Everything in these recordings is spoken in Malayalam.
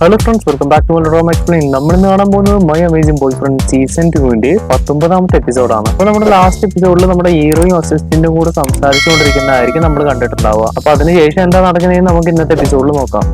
Hello friends, welcome back to Rome explain. നമ്മൾ ഇന്ന് കാണാൻ പോകുന്നത് my amazing boyfriend season 2 19ാമത്തെ എപ്പിസോഡാണ്. അപ്പോൾ നമ്മുടെ ലാസ്റ്റ് എപ്പിസോഡിൽ നമ്മുടെ ഹീറോയും അസിസ്റ്റന്റും കൂടെ സംസാരിച്ചുകൊണ്ടിരിക്കുന്നതായിരിക്കും നമ്മൾ കണ്ടിട്ടുണ്ടാവുക. അപ്പൊ അതിനുശേഷം എന്താ നടക്കുന്നതെന്ന് നമുക്ക് ഇന്നത്തെ എപ്പിസോഡിൽ നോക്കാം.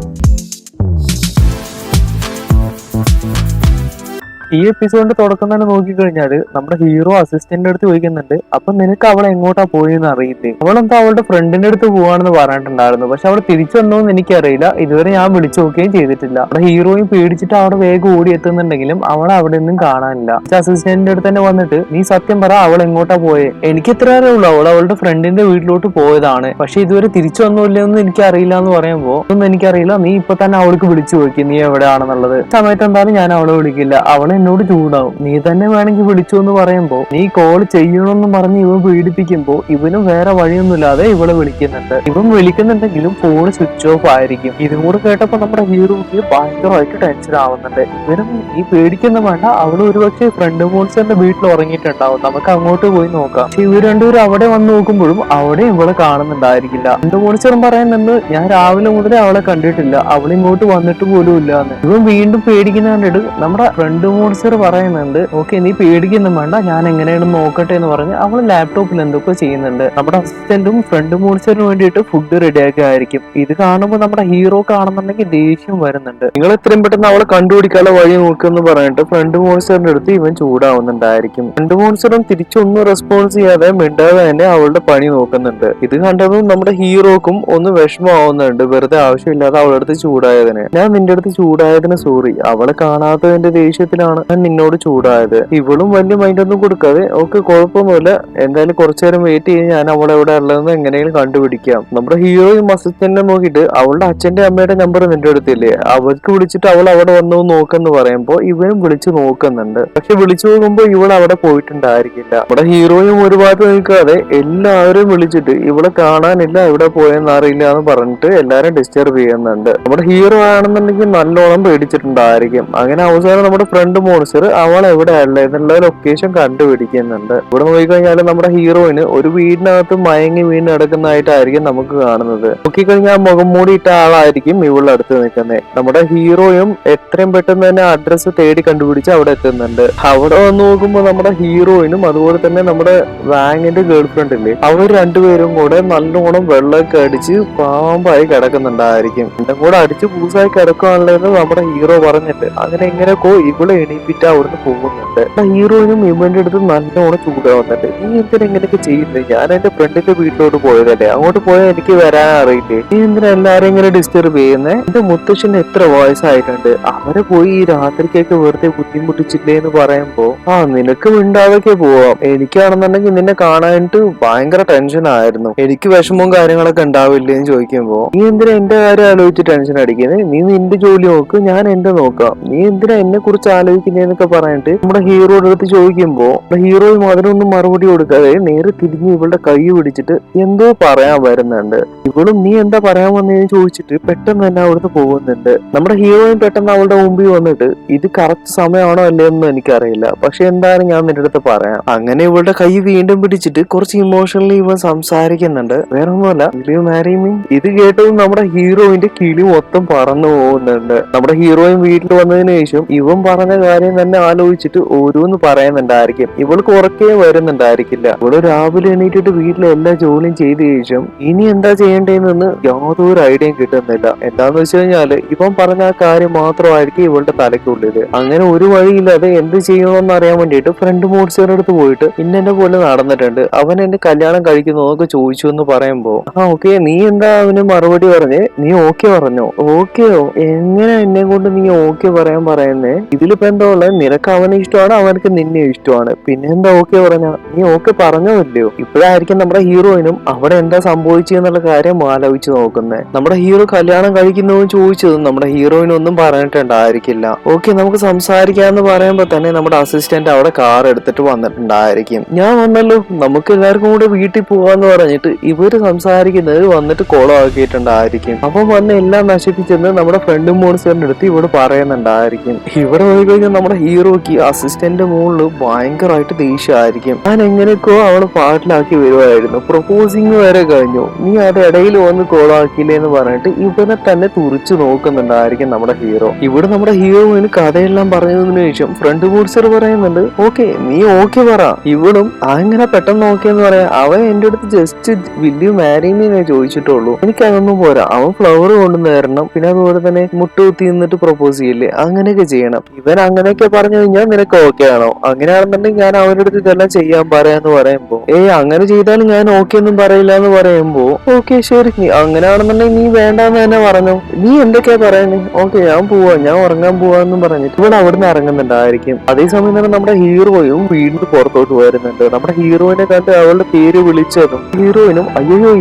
ഈ എപ്പിസോഡിന്റെ തുടക്കം തന്നെ നോക്കിക്കഴിഞ്ഞാൽ നമ്മുടെ ഹീറോ അസിസ്റ്റന്റിന്റെ അടുത്ത് ചോദിക്കുന്നുണ്ട്, അപ്പൊ നിനക്ക് അവളെ എങ്ങോട്ടാ പോയെന്ന് അറിയില്ലേ? അവളെന്താ അവളുടെ ഫ്രണ്ടിന്റെ അടുത്ത് പോവാണെന്ന് പറഞ്ഞിട്ടുണ്ടായിരുന്നു, പക്ഷെ അവൾ തിരിച്ചു വന്നോന്ന് എനിക്കറിയില്ല. ഇതുവരെ ഞാൻ വിളിച്ചു നോക്കുകയും ചെയ്തിട്ടില്ല. നമ്മുടെ ഹീറോയും പേടിച്ചിട്ട് അവിടെ വേഗം ഓടി എത്തുന്നുണ്ടെങ്കിലും അവളെ അവിടെ നിന്നും കാണാനില്ല. അസിസ്റ്റന്റിന്റെ അടുത്ത് തന്നെ വന്നിട്ട്, നീ സത്യം പറ, അവൾ എങ്ങോട്ടാ പോയെ? എനിക്ക് എത്ര അറിയുള്ളൂ, അവൾ അവളുടെ ഫ്രണ്ടിന്റെ വീട്ടിലോട്ട് പോയതാണ്, പക്ഷെ ഇതുവരെ തിരിച്ചു വന്നില്ലെന്ന് എനിക്ക് അറിയില്ല എന്ന് പറയുമ്പോ, ഒന്നും എനിക്കറിയില്ല, നീ ഇപ്പൊ തന്നെ അവൾക്ക് വിളിച്ചു നോക്കി നീ എവിടെയാണെന്നുള്ളത്. സമയത്ത് എന്തായാലും ഞാൻ അവളെ വിളിക്കില്ല, അവളെ എന്നോട് ചൂടാവും, നീ തന്നെ വേണമെങ്കിൽ വിളിച്ചു എന്ന് പറയുമ്പോ, നീ കോൾ ചെയ്യണമെന്ന് പറഞ്ഞ് ഇവൻ പീഡിപ്പിക്കുമ്പോ ഇവനും വേറെ വഴിയൊന്നുമില്ലാതെ ഇവളെ വിളിക്കുന്നുണ്ട്. ഇവൻ വിളിക്കുന്നുണ്ടെങ്കിലും ഫോൺ സ്വിച്ച് ഓഫ് ആയിരിക്കും. ഇതും കൂടെ കേട്ടപ്പോ നമ്മുടെ ഹീറോക്ക് ഭയങ്കരമായിട്ട് ടെൻഷൻ ആവുന്നുണ്ട്. ഇവനും ഈ പേടിക്കുന്ന വേണ്ട, അവള് ഒരുപക്ഷെ ഫ്രണ്ട് മോൺസ്റ്ററിന്റെ വീട്ടിൽ ഉറങ്ങിയിട്ടുണ്ടാവും, നമുക്ക് അങ്ങോട്ട് പോയി നോക്കാം. പക്ഷെ ഇവർ രണ്ടുപേരും അവിടെ വന്ന് നോക്കുമ്പോഴും അവിടെ ഇവളെ കാണുന്നുണ്ടായിരിക്കില്ല. ഫ്രണ്ട് മോൺസ്റ്ററും പറയുന്നുണ്ട്, ഞാൻ രാവിലെ മുതലേ അവളെ കണ്ടിട്ടില്ല, അവൾ ഇങ്ങോട്ട് വന്നിട്ട് പോലും ഇല്ലാന്ന്. ഇവൻ വീണ്ടും പേടിക്കുന്ന കണ്ടിട്ട് നമ്മുടെ ഫ്രണ്ട് മോൺസ്റ്റർ പറയുന്നുണ്ട്, ഓക്കെ നീ പേടിക്കൊന്നും വേണ്ട, ഞാൻ എങ്ങനെയാണെന്ന് നോക്കട്ടെ എന്ന് പറഞ്ഞ് അവൾ ലാപ്ടോപ്പിൽ എന്തൊക്കെ ചെയ്യുന്നുണ്ട്. നമ്മുടെ അസിസ്റ്റന്റും ഫ്രണ്ട് മോൺസ്റ്ററിന് വേണ്ടിയിട്ട് ഫുഡ് റെഡിയാക്കി ആയിരിക്കും. ഇത് കാണുമ്പോൾ നമ്മുടെ ഹീറോ കാണുന്നുണ്ടെങ്കിൽ ദേഷ്യം വരുന്നുണ്ട്. നിങ്ങൾ എത്രയും പെട്ടെന്ന് അവളെ കണ്ടുപിടിക്കാനുള്ള വഴി നോക്കുമെന്ന് പറഞ്ഞിട്ട് ഫ്രണ്ട് മോൺസ്റ്ററിന്റെ അടുത്ത് ഇവൻ ചൂടാവുന്നുണ്ടായിരിക്കും. ഫ്രണ്ട് മോൺസ്റ്ററും തിരിച്ചൊന്നും റെസ്പോൺസ് ചെയ്യാതെ മിണ്ടാതെ തന്നെ അവളുടെ പണി നോക്കുന്നുണ്ട്. ഇത് കണ്ടതും നമ്മുടെ ഹീറോക്കും ഒന്ന് വിഷമമാവുന്നുണ്ട്, വെറുതെ ആവശ്യമില്ലാതെ അവളുടെ അടുത്ത് ചൂടായതിന്. ഞാൻ നിന്റെ അടുത്ത് ചൂടായതിന് സോറി, അവളെ കാണാത്തതിന്റെ ദേഷ്യത്തിലാണ് ഞാൻ നിന്നോട് ചൂടായത്. ഇവളും വലിയ മൈൻഡ് ഒന്നും കൊടുക്കാതെ, ഓക്കെ കുഴപ്പമൊന്നുമില്ല, എന്തായാലും കുറച്ചു നേരം വെയിറ്റ് ചെയ്ത് ഞാൻ അവളെ എവിടെ ഉള്ളതെന്ന് എങ്ങനെയും കണ്ടുപിടിക്കാം. നമ്മുടെ ഹീറോയും അസിസ്റ്റന്റിനെ നോക്കിയിട്ട്, അവളുടെ അച്ഛന്റെ അമ്മയുടെ നമ്പർ നിന്റെ അടുത്തില്ലേ, അവർക്ക് വിളിച്ചിട്ട് അവൾ അവിടെ വന്നു നോക്കെന്ന് പറയുമ്പോ ഇവനും വിളിച്ചു നോക്കുന്നുണ്ട്. പക്ഷെ വിളിച്ചു നോക്കുമ്പോ ഇവൾ അവിടെ പോയിട്ടുണ്ടായിരിക്കില്ല. നമ്മുടെ ഹീറോയും ഒരുപാട് നിൽക്കാതെ എല്ലാവരും വിളിച്ചിട്ട് ഇവളെ കാണാനില്ല, എവിടെ പോയെന്ന് അറിയില്ല എന്ന് പറഞ്ഞിട്ട് എല്ലാരും ഡിസ്റ്റർബ് ചെയ്യുന്നുണ്ട്. നമ്മുടെ ഹീറോ ആണെന്നുണ്ടെങ്കിൽ നല്ലോണം പേടിച്ചിട്ടുണ്ടായിരിക്കും. അങ്ങനെ അവസാനം നമ്മുടെ ഫ്രണ്ട് മോൺസ്റ്റർ അവൾ എവിടെയല്ല എന്നുള്ള ലൊക്കേഷൻ കണ്ടുപിടിക്കുന്നുണ്ട്. ഇവിടെ നോക്കിക്കഴിഞ്ഞാൽ നമ്മുടെ ഹീറോയിന് ഒരു വീടിനകത്ത് മയങ്ങി വീണ് കിടക്കുന്നതായിട്ടായിരിക്കും നമുക്ക് കാണുന്നത്. നോക്കിക്കഴിഞ്ഞാൽ മുഖം മൂടിയിട്ട ആളായിരിക്കും ഇവളുടെ അടുത്ത് നിൽക്കുന്നത്. നമ്മുടെ ഹീറോയും എത്രയും പെട്ടെന്ന് തന്നെ അഡ്രസ്സ് തേടി കണ്ടുപിടിച്ച് അവിടെ എത്തുന്നുണ്ട്. അവിടെ വന്ന് നോക്കുമ്പോൾ നമ്മുടെ ഹീറോയിനും അതുപോലെ തന്നെ നമ്മുടെ വാങ്ങിന്റെ ഗേൾ ഫ്രണ്ട് ഇല്ലേ, അവർ രണ്ടുപേരും കൂടെ നല്ലോണം വെള്ളമൊക്കെ അടിച്ച് പാമ്പായി കിടക്കുന്നുണ്ടായിരിക്കും. എല്ലാം കൂടെ അടിച്ച് പൂസായി കിടക്കുകയാണല്ലോ നമ്മുടെ ഹീറോ പറഞ്ഞിട്ട്. അങ്ങനെ എങ്ങനെയൊക്കെ ഇവിടെ എണീപ്പിട്ട് അവിടുന്ന് പോകുന്നുണ്ട്. ഹീറോയിനും ഇവന്റെ അടുത്ത് നല്ലോണം ചൂടാവുന്നുണ്ട്. നീ എന്തിനാ ഇങ്ങനെയൊക്കെ ചെയ്യുന്നത്? ഞാൻ എന്റെ ഫ്രണ്ടിന്റെ വീട്ടിലോട്ട് പോയതല്ലേ, അങ്ങോട്ട് പോയാൽ എനിക്ക് വരാൻ അറിയില്ലേ, നീ എന്തിനാ എല്ലാരും ഇങ്ങനെ ഡിസ്റ്റർബ് ചെയ്യുന്നത്? എന്റെ മുത്തശ്ശന് എത്ര വയസ്സായിട്ടുണ്ട്, അവരെ പോയി ഈ രാത്രിക്കൊക്കെ വെറുതെ ബുദ്ധിമുട്ടിച്ചില്ലേ എന്ന് പറയുമ്പോ, നിനക്ക് മിണ്ടാതൊക്കെ പോവാം, എനിക്കാണെന്നുണ്ടെങ്കിൽ നിന്നെ കാണാനായിട്ട് ഭയങ്കര ടെൻഷൻ ആയിരുന്നു, എനിക്ക് വിഷമവും കാര്യങ്ങളൊക്കെ ഉണ്ടാവില്ലേ എന്ന് ചോദിക്കുമ്പോ, നീ എന്തിനാ എന്റെ കാര്യം ആലോചിച്ച് ടെൻഷൻ അടിക്കുന്നത്? നീ നിന്റെ ജോലി നോക്ക്, ഞാൻ എന്റെ നോക്കാം, നീ എന്തിനാ എന്നെ കുറിച്ച് ആലോചിക്കുന്നതെന്നൊക്കെ പറഞ്ഞിട്ട് നമ്മുടെ ഹീറോയുടെ അടുത്ത് ചോദിക്കുമ്പോ ഹീറോയും അതിനൊന്നും മറുപടി കൊടുക്കാതെ നേരെ തിരിഞ്ഞ് ഇവളുടെ കൈ പിടിച്ചിട്ട് എന്തോ പറയാൻ വരുന്നുണ്ട്. ഇവളും നീ എന്താ പറയാൻ വന്നതെന്ന് ചോദിച്ചിട്ട് പെട്ടെന്ന് തന്നെ അവിടുന്ന് പോകുന്നുണ്ട്. നമ്മുടെ ഹീറോയും പെട്ടെന്ന് അവളുടെ മുമ്പിൽ വന്നിട്ട്, ഇത് കറക്റ്റ് സമയമാണോ അല്ലേന്നും എനിക്കറിയില്ല, പക്ഷെ എന്തായാലും ഞാൻ നിന്റെ അടുത്ത് പറയാം. അങ്ങനെ ഇവളുടെ കൈ വീണ്ടും പിടിച്ചിട്ട് കുറച്ച് ഇമോഷണലി ഇവൻ സംസാരിക്കുന്നുണ്ട്. വേറെ ഒന്നുമല്ല, വിൽ മാരി മീ? ഇത് കേട്ടതും നമ്മുടെ ഹീറോയിന്റെ കിളി മൊത്തം പറന്നു പോകുന്നുണ്ട്. നമ്മുടെ ഹീറോയും വീട്ടിൽ വന്നതിന് ശേഷം ഇവൻ പറഞ്ഞ കാര്യം തന്നെ ആലോചിച്ചിട്ട് ഓരോന്ന് പറയുന്നുണ്ടായിരിക്കും. ഇവൾക്ക് ഉറക്കേ വരുന്നുണ്ടായിരിക്കില്ല. ഇവള് രാവിലെ എണീറ്റിട്ട് വീട്ടിലെ എല്ലാ ജോലിയും ചെയ്ത ശേഷം ഇനി എന്താ ചെയ്യേണ്ടതെന്ന് യാതൊരു ഐഡിയയും കിട്ടുന്നില്ല. എന്താന്ന് വെച്ച് കഴിഞ്ഞാല് ഇവൻ പറഞ്ഞ ആ കാര്യം മാത്രമായിരിക്കും ഇവളുടെ തലയ്ക്കുള്ളില്. അങ്ങനെ ഒരു വഴിയില്ലാതെ എന്ത് ചെയ്യണമെന്ന് അറിയാൻ വേണ്ടിയിട്ട് ഫ്രണ്ട് മോൺസ്റ്ററുടെ അടുത്ത് പോയിട്ട്, ഇന്നെന്നെ പോലെ നടന്നിട്ടുണ്ട്, അവൻ എന്റെ കല്യാണം കഴിക്കുന്നു എന്നൊക്കെ ചോദിച്ചു എന്ന് പറയുമ്പോ, ഓക്കെ നീ എന്താ അവന് മറുപടി പറഞ്ഞ്? നീ ഓക്കെ പറഞ്ഞോ? ഓക്കെയോ? എങ്ങനെ എന്നെ കൊണ്ട് നീ ഓക്കെ പറയാൻ പറയുന്നേ? ഇതിലിപ്പോ എന്താ ഉള്ളത്? നിനക്ക് അവനെ ഇഷ്ടമാണ്, അവനക്ക് നിന്നെ ഇഷ്ടമാണ്, പിന്നെ എന്താ ഓക്കെ പറഞ്ഞ? നീ ഓക്കെ പറഞ്ഞോ ഇല്ലയോ? ഇപ്പോഴായിരിക്കും നമ്മുടെ ഹീറോയിനും അവിടെ എന്താ സംഭവിച്ചെന്നുള്ള കാര്യം ആലോചിച്ച് നോക്കുന്നത്. നമ്മുടെ ഹീറോ കല്യാണം കഴിക്കുന്നതും ചോദിച്ചതും നമ്മുടെ ഹീറോയിനൊന്നും പറഞ്ഞിട്ടുണ്ടായിരിക്കില്ല. ഓക്കെ നമുക്ക് സംസാരിക്കാന്ന് പറയുമ്പോ തന്നെ നമ്മുടെ അസിസ്റ്റന്റ് അവിടെ കാർ എടുത്തിട്ട് വന്നിട്ടുണ്ടായിരിക്കും. ഞാൻ വന്നല്ലോ, നമുക്ക് എല്ലാവർക്കും കൂടെ വീട്ടിൽ പോവാന്ന് പറഞ്ഞിട്ട് ഇവര് സംസാരിക്കുന്നത് വന്നിട്ട് കുളമാക്കിയിട്ടുണ്ടായിരിക്കും. അപ്പം വന്ന് എല്ലാം നശിപ്പിച്ചെന്ന് നമ്മുടെ ഫ്രണ്ട് മോൺസ്റ്ററിന്റെ അടുത്ത് ഇവിടെ പറയുന്നുണ്ടായിരിക്കും. ഇവിടെ നോക്കിക്കഴിഞ്ഞാൽ കഴിഞ്ഞാൽ നമ്മുടെ ഹീറോയ്ക്ക് അസിസ്റ്റന്റ് മുകളിൽ ഭയങ്കരമായിട്ട് ദേഷ്യമായിരിക്കും. ഞാൻ എങ്ങനെയൊക്കെയോ അവള് പാട്ടിലാക്കി വരുമായിരുന്നു, പ്രപ്പോസിങ് വരെ കഴിഞ്ഞു, നീ അത് ഇടയിൽ വന്ന് കോളാക്കിയില്ലേ എന്ന് പറഞ്ഞിട്ട് ഇവനെ തന്നെ തുറിച്ചു നോക്കുന്നുണ്ടായിരിക്കും നമ്മുടെ ഹീറോ. ഇവിടെ നമ്മുടെ ഹീറോയിന് കഥയെല്ലാം പറഞ്ഞതിനു ശേഷം ഫ്രണ്ട് ബോഡ്സർ പറയുന്നുണ്ട്, ഓക്കെ നീ ഓക്കെ പറ. ഇവളും അങ്ങനെ പെട്ടെന്ന് ഓക്കെ എന്ന് പറയാം. അവൻ എന്റെ അടുത്ത് ജസ്റ്റ് വില്യു മാരീനെ ചോദിച്ചിട്ടുള്ളൂ, എനിക്കതൊന്നും പോരാ, അവൻ ഫ്ലവർ കൊണ്ടുവന്ന് തരണം, പിന്നെ അതുപോലെ തന്നെ മുട്ടുകുത്തി നിന്നിട്ട് പ്രപ്പോസ് ചെയ്യില്ലേ, അങ്ങനെയൊക്കെ ചെയ്യണം. ഇവൻ അങ്ങനെയൊക്കെ പറഞ്ഞു കഴിഞ്ഞാൽ നിനക്ക് ഓക്കെ ആണോ? അങ്ങനെയാണെന്നുണ്ടെങ്കിൽ ഞാൻ അവന്റെ അടുത്ത് ഇതെല്ലാം ചെയ്യാൻ പറയാന്ന് പറയുമ്പോ, അങ്ങനെ ചെയ്താലും ഞാൻ ഓക്കെ ഒന്നും പറയില്ല എന്ന് പറയുമ്പോ, ഓക്കെ ശരി നീ അങ്ങനെയാണെന്നുണ്ടെങ്കിൽ നീ വേണ്ടാന്ന് തന്നെ പറഞ്ഞു, നീ എന്തൊക്കെയാ പറയുന്നത്, ഓക്കെ ഞാൻ പോവാ, ഞാൻ ഉറങ്ങാൻ പോവാന്നും പറഞ്ഞിട്ട് ഇവിടെ അവിടുന്ന് ഇറങ്ങുന്നുണ്ടായിരിക്കും. അതേസമയം തന്നെ നമ്മുടെ ഹീറോയും വീണ്ടും പുറത്തോട്ട് വരുന്നുണ്ട്. നമ്മുടെ ഹീറോയിനെ കണ്ട് അവളുടെ പേര് വിളിച്ചതും ഹീറോയിനും അയ്യോ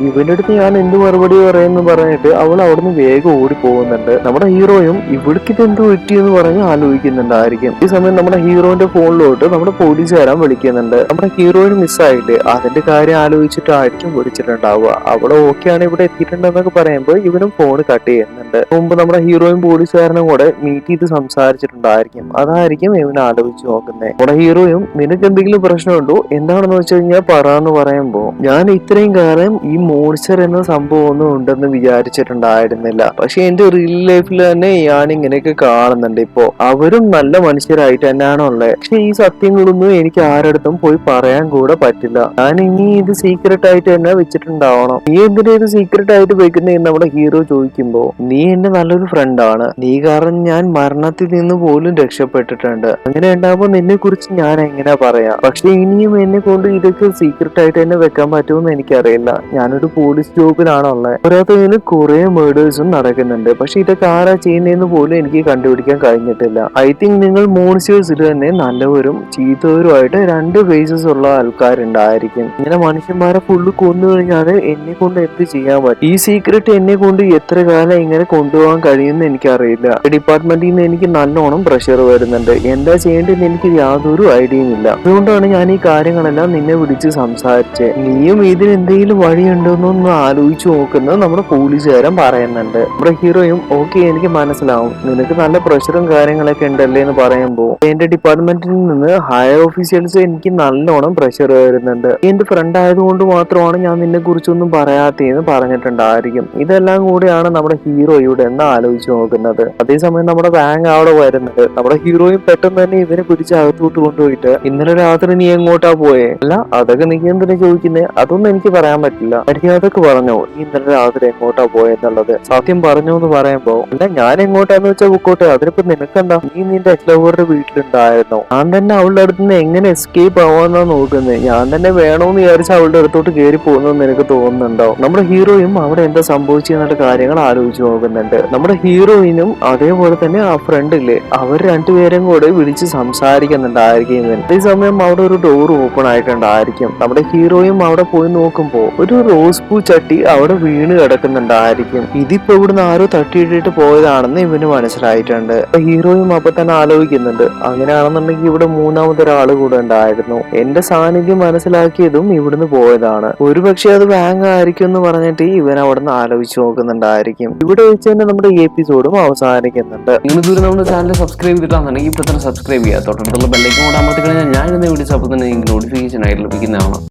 ഇവന്റെ അടുത്ത് ഞാൻ എന്ത് മറുപടി പറയുമെന്ന് പറഞ്ഞിട്ട് അവൾ അവിടുന്ന് വേഗം ഓടി പോകുന്നുണ്ട്. നമ്മുടെ ഹീറോയും ഇവിടേക്ക് ഇത് എന്ത് പറ്റിയെന്ന് പറഞ്ഞ് ആലോചിക്കുന്നുണ്ടായിരിക്കും. ഈ സമയം നമ്മുടെ ഹീറോന്റെ ഫോണിലോട്ട് നമ്മുടെ പോലീസുകാരൻ വിളിക്കുന്നുണ്ട്. നമ്മുടെ ഹീറോയിന് മിസ്സായില്ലേ, അതിന്റെ കാര്യം ആലോചിച്ചിട്ടായിരിക്കും വിളിച്ചിട്ടുണ്ടാവുക. അവളെ ഓക്കെയാണ് ഇവിടെ എത്തിയിട്ടുണ്ടെന്നൊക്കെ പറയുമ്പോൾ ഇവനും ഫോൺ കട്ട് ചെയ്യുന്നുണ്ട്. മുമ്പ് നമ്മുടെ ഹീറോയും പോലീസുകാരനും കൂടെ മീറ്റ് ചെയ്ത് സംസാരിച്ചിട്ടുണ്ടായിരിക്കും. അതായിരിക്കും ഇവൻ ആലോചിച്ച് നോക്കുന്നത്. നമ്മുടെ ഹീറോയും നിനക്ക് എന്തെങ്കിലും പ്രശ്നമുണ്ടോ എന്താണെന്ന് വെച്ച് കഴിഞ്ഞാൽ പറയാന്ന് പറയുമ്പോ, ഞാൻ ഇത്രയും കാലം ഈ മോൺസ്റ്റർ എന്ന സംഭവം ഒന്നും ഉണ്ടെന്ന് വിചാരിച്ചിട്ടുണ്ടായിരുന്നില്ല, പക്ഷെ എന്റെ റിയൽ ലൈഫിൽ തന്നെ ഞാൻ ഇങ്ങനെയൊക്കെ കാണുന്നുണ്ട്. ഇപ്പോ അവരും നല്ല മനുഷ്യരായിട്ട് തന്നെയാണോ ഉള്ളത്, പക്ഷെ ഈ സത്യങ്ങളൊന്നും എനിക്ക് ആരടുത്തും പോയി പറയാൻ കൂടെ പറ്റില്ല. ഞാൻ ഇനി ഇത് സീക്രട്ട് ആയിട്ട് തന്നെ വെച്ചിട്ടുണ്ടാവണം. നീ എന്തിനാ ഇത് സീക്രട്ട് ആയിട്ട് വെക്കുന്നതെന്ന് നമ്മുടെ ഹീറോ ചോദിക്കുമ്പോ, നീ എന്റെ നല്ലൊരു ഫ്രണ്ടാണ്, നീ കാരണം ഞാൻ മരണത്തിൽ നിന്ന് പോലും രക്ഷപ്പെട്ടിട്ടുണ്ട്. അങ്ങനെ ഉണ്ടാകുമ്പോൾ നിന്നെ കുറിച്ച് ഞാൻ എങ്ങനെ പറയാം, പക്ഷെ ഇനിയും എന്നെ കൊണ്ട് ഇതൊക്കെ സീക്രട്ട് ആയിട്ട് തന്നെ വെക്കാൻ പറ്റുമെന്ന് എനിക്കറിയില്ല. ഞാനൊരു പോലീസ് ജോബിലാണുള്ളത്, പോരാത്തതിന് കുറെ മേഡേഴ്സും നടക്കുന്നുണ്ട്, പക്ഷെ ഇതൊക്കെ ആരാ ചെയ്യുന്നതെന്ന് പോലും എനിക്ക് കണ്ടുപിടിക്കാൻ കഴിഞ്ഞിട്ടില്ല. ഐ തിങ്ക് നിങ്ങൾ മോൺസ്റ്റേഴ്സിൽ തന്നെ നല്ലവരും ചീത്തവരുമായിട്ട് രണ്ട് ഫേസസ് ഉള്ള ആൾക്കാരുണ്ടായിരിക്കും. ഇങ്ങനെ മനുഷ്യന്മാരെ ഫുള്ള് കൊന്നു കഴിഞ്ഞാൽ എന്നെ കൊണ്ട് എന്ത് ചെയ്യാൻ പറ്റും? ഈ സീക്രട്ട് എന്നെ കൊണ്ട് എത്ര കാലം ഇങ്ങനെ കൊണ്ടുപോകാൻ കഴിയുമെന്ന് എനിക്കറിയില്ല. ഡിപ്പാർട്ട്മെന്റിൽ നിന്ന് എനിക്ക് നല്ലോണം പ്രഷർ വരുന്നുണ്ട്, എന്താ ചെയ്യേണ്ടതെന്ന് എനിക്ക് യാതൊരു ഐഡിയയും ഇല്ല. അതുകൊണ്ടാണ് ഞാൻ ഈ കാര്യങ്ങളെല്ലാം നിന്നെ വിളിച്ച് സംസാരിച്ചത്. നീയും ഇതിന് എന്തെങ്കിലും വഴിയുണ്ടോന്നൊന്ന് ആലോചിച്ച് നോക്കുന്നത് നമ്മുടെ പോലീസുകാരൻ പറയുന്നുണ്ട്. നമ്മുടെ ഹീറോയും ഓക്കെ എനിക്ക് മനസ്സിലാവും, നിനക്ക് നല്ല പ്രഷറും കാര്യങ്ങളൊക്കെ ഉണ്ടല്ലേ എന്ന് പറയുമ്പോൾ, എന്റെ ഡിപ്പാർട്ട്മെന്റിൽ നിന്ന് ഹയർ ഓഫീഷ്യൽസ് എനിക്ക് നല്ലോണം പ്രഷർ വരുന്നുണ്ട്, എന്റെ ഫ്രണ്ട് ആയതുകൊണ്ട് മാത്രമാണ് ഞാൻ നിന്നെ കുറിച്ചൊന്നും പറയാത്തേന്ന് പറഞ്ഞിട്ടുണ്ടായിരിക്കും. ഇതെല്ലാം കൂടെയാണ് നമ്മുടെ ഹീറോ ഇവിടെ എന്ന് ആലോചിച്ച് നോക്കുന്നത്. അതേസമയം നമ്മുടെ ബാങ്ക് അവിടെ വരുന്നുണ്ട്. നമ്മുടെ ഹീറോയും പെട്ടെന്ന് തന്നെ ഇവനെ പിടിച്ച് അകത്തോട്ട് കൊണ്ടുപോയിട്ട്, ഇന്നലെ രാത്രി നീ എങ്ങോട്ടാ പോയേ? അല്ല അതൊക്കെ നീ എന്തിനാ ചോദിക്കുന്നേ, അതൊന്നും എനിക്ക് പറയാൻ പറ്റില്ല, മര്യാദക്ക് പറഞ്ഞോ നീ ഇന്നലെ രാത്രി എങ്ങോട്ടാ പോയെന്നുള്ളത്, സത്യം പറഞ്ഞോ എന്ന് പറയുമ്പോ, അല്ല ഞാൻ എങ്ങോട്ടാന്ന് വെച്ചാൽ പൊക്കോട്ടെ, അതിനിപ്പോ നിനക്കെന്താ, നീ നിന്റെ എക്സ്ലവറുടെ വീട്ടിലുണ്ടായിരുന്നോ? ഞാൻ തന്നെ അവളുടെ അടുത്ത് നിന്ന് എങ്ങനെ എസ്കേപ്പ് ആവാന്നാ നോക്കുന്നത്, ഞാൻ തന്നെ വേണോന്ന് വിചാരിച്ച് അവളുടെ അടുത്തോട്ട് കയറി പോകുന്നെന്ന് നിനക്ക് തോന്നുന്നുണ്ടോ? നമ്മുടെ ഹീറോയും അവിടെ എന്താ സംഭവിച്ചെന്നുള്ള കാര്യങ്ങൾ ആലോചിച്ച് നോക്കുന്നുണ്ട്. നമ്മുടെ ഹീറോയിനും അതേപോലെ തന്നെ ആ ഫ്രണ്ട് ഇല്ലേ, അവർ രണ്ടുപേരും കൂടെ വിളിച്ച് സംസാരിക്കുന്നുണ്ടായിരിക്കും. അതേസമയം അവിടെ ഒരു ഡോർ ഓപ്പൺ ആയിട്ടുണ്ടായിരിക്കും. നമ്മുടെ ഹീറോയും അവിടെ പോയി നോക്കുമ്പോ ഒരു റോസ് പൂ ചട്ടി അവിടെ വീണ് കിടക്കുന്നുണ്ടായിരിക്കും. ഇതിപ്പോ ഇവിടുന്ന് ആരോ തട്ടിയിട്ടിട്ട് പോയതാണെന്ന് ഇവന് മനസ്സിലായിട്ടുണ്ട്. ഹീറോയും അപ്പൊ തന്നെ ആലോചിക്കുന്നുണ്ട്, അങ്ങനെയാണെന്നുണ്ടെങ്കിൽ ഇവിടെ മൂന്നാമതൊരാള് കൂടെ ഉണ്ടായിരുന്നു, എന്റെ സാന്നിധ്യം മനസ്സിലാക്കിയതും ഇവിടുന്ന് പോയതാണ്, ഒരുപക്ഷെ അത് ബാങ്ക് ആയിരിക്കും എന്ന് പറഞ്ഞിട്ട് ഇവൻ അവിടുന്ന് ആലോചിച്ച് നോക്കുന്നുണ്ടായിരിക്കും. ഇവിടെ വെച്ച് തന്നെ നമ്മുടെ ഈ എപ്പിസോഡും അവസാനിക്കുന്നുണ്ട്. നിങ്ങൾ ഇതുവരെ നമ്മുടെ ചാനൽ സബ്സ്ക്രൈബ് ചെയ്തിട്ടാണെന്നുണ്ടെങ്കിൽ ഇപ്പൊ തന്നെ സബ്സ്ക്രൈബ് ചെയ്യുക, തൊട്ടടുത്തുള്ള ബെല്ലൈക്കൺ കൂടെ അമർത്തി കഴിഞ്ഞാൽ ഞാൻ ഇന്ന് വീഡിയോസ് അപ്പോൾ തന്നെ നിങ്ങൾക്ക് നോട്ടിഫിക്കേഷൻ ആയിട്ട് ലഭിക്കുന്നതാണ്.